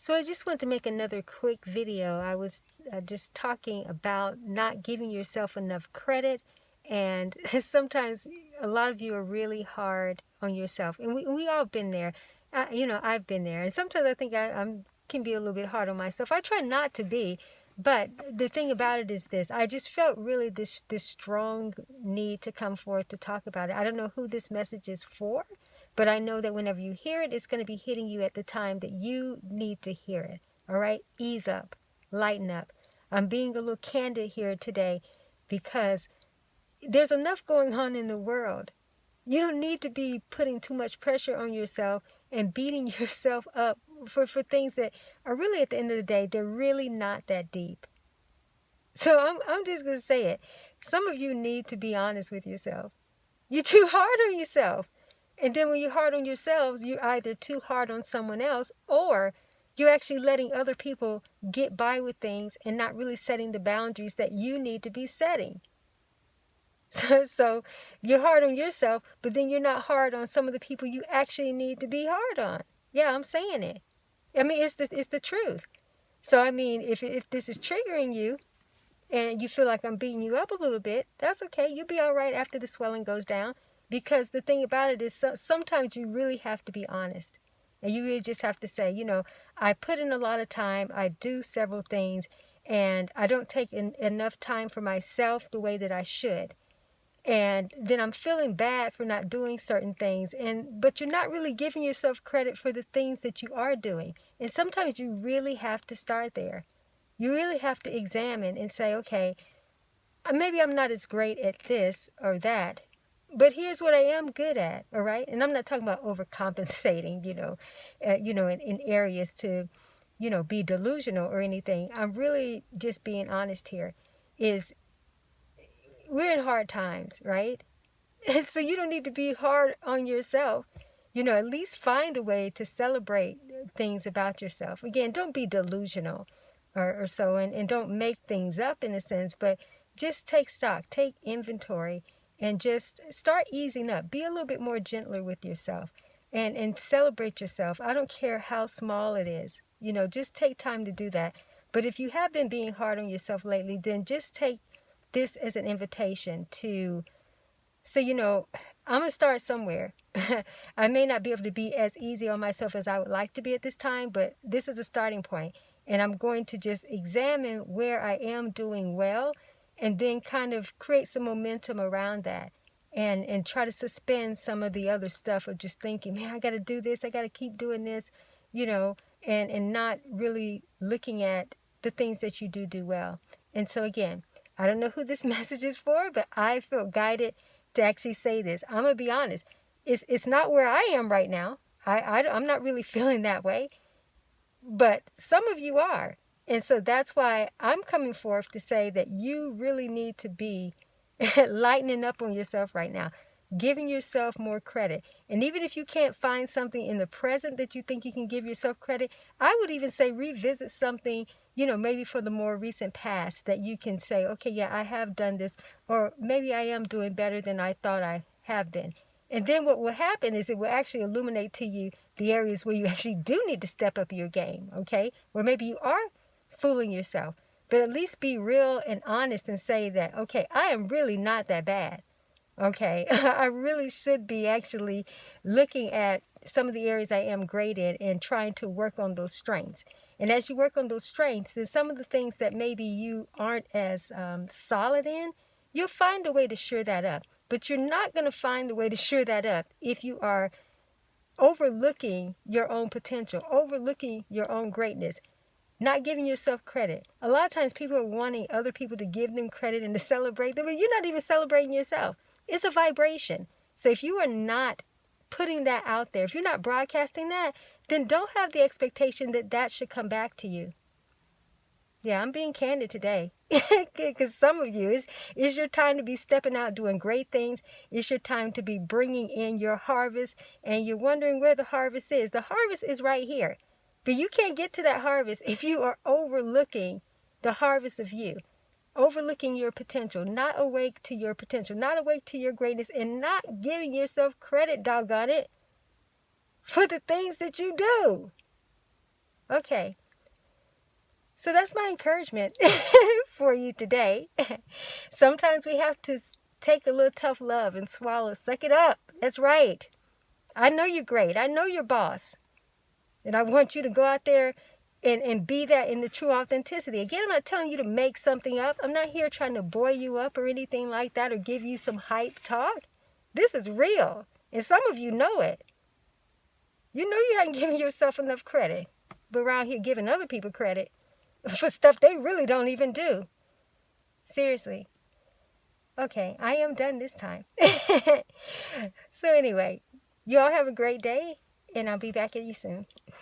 So I just want to make another quick video. I was just talking about not giving yourself enough credit, and sometimes a lot of you are really hard on yourself, and we all been there. I've been there, and sometimes I think I'm can be a little bit hard on myself. I try not to be, but the thing about it is this: I just felt really this strong need to come forth to talk about it. I don't know who this message is for, but I know that whenever you hear it, it's going to be hitting you at the time that you need to hear it. All right? Ease up. Lighten up. I'm being a little candid here today because there's enough going on in the world. You don't need to be putting too much pressure on yourself and beating yourself up for things that are really, at the end of the day, they're really not that deep. So I'm just going to say it. Some of you need to be honest with yourself. You're too hard on yourself. And then when you're hard on yourselves, you're either too hard on someone else, or you're actually letting other people get by with things and not really setting the boundaries that you need to be setting. So you're hard on yourself, but then you're not hard on some of the people you actually need to be hard on. Yeah, I'm saying it. I mean, it's the truth. So, I mean, if this is triggering you and you feel like I'm beating you up a little bit, that's okay. You'll be all right after the swelling goes down. Because the thing about it is sometimes you really have to be honest. And you really just have to say, I put in a lot of time. I do several things. And I don't take enough time for myself the way that I should. And then I'm feeling bad for not doing certain things. But you're not really giving yourself credit for the things that you are doing. And sometimes you really have to start there. You really have to examine and say, okay, maybe I'm not as great at this or that, but here's what I am good at, all right? And I'm not talking about overcompensating, in areas to, be delusional or anything. I'm really just being honest here. Is we're in hard times, right? And so you don't need to be hard on yourself. At least find a way to celebrate things about yourself. Again, don't be delusional or so, and don't make things up in a sense, but just take stock, take inventory, and just start easing up. Be a little bit more gentler with yourself and celebrate yourself. I don't care how small it is. Just take time to do that. But if you have been being hard on yourself lately, then just take this as an invitation to say, I'm going to start somewhere. I may not be able to be as easy on myself as I would like to be at this time, but this is a starting point. And I'm going to just examine where I am doing well, and then kind of create some momentum around that, and try to suspend some of the other stuff of just thinking, man, I got to do this, I got to keep doing this, and not really looking at the things that you do well. And so again, I don't know who this message is for, but I feel guided to actually say this. I'm going to be honest. It's not where I am right now. I'm not really feeling that way. But some of you are. And so that's why I'm coming forth to say that you really need to be lightening up on yourself right now, giving yourself more credit. And even if you can't find something in the present that you think you can give yourself credit, I would even say revisit something, maybe for the more recent past that you can say, okay, yeah, I have done this, or maybe I am doing better than I thought I have been. And then what will happen is it will actually illuminate to you the areas where you actually do need to step up your game, okay? Where maybe you are fooling yourself. But at least be real and honest and say that, okay, I am really not that bad, okay? I really should be actually looking at some of the areas I am great in and trying to work on those strengths. And as you work on those strengths, then some of the things that maybe you aren't as solid in, you'll find a way to shore that up. But you're not going to find a way to shore that up if you are overlooking your own potential, overlooking your own greatness, not giving yourself credit. A lot of times people are wanting other people to give them credit and to celebrate them, but you're not even celebrating yourself. It's a vibration. So if you are not putting that out there, if you're not broadcasting that, then don't have the expectation that that should come back to you. Yeah, I'm being candid today because some of you, it's your time to be stepping out doing great things. It's your time to be bringing in your harvest, and you're wondering where the harvest is. The harvest is right here, but you can't get to that harvest if you are overlooking the harvest of you, overlooking your potential, not awake to your potential, not awake to your greatness, and not giving yourself credit, doggone it, for the things that you do. Okay. So that's my encouragement for you today. Sometimes we have to take a little tough love and swallow. Suck it up. That's right. I know you're great. I know you're boss. And I want you to go out there and be that in the true authenticity. Again, I'm not telling you to make something up. I'm not here trying to buoy you up or anything like that or give you some hype talk. This is real. And some of you know it. You know you haven't given yourself enough credit. But around here giving other people credit for stuff they really don't even do. Seriously. Okay, I am done this time. So anyway, you all have a great day, and I'll be back at you soon.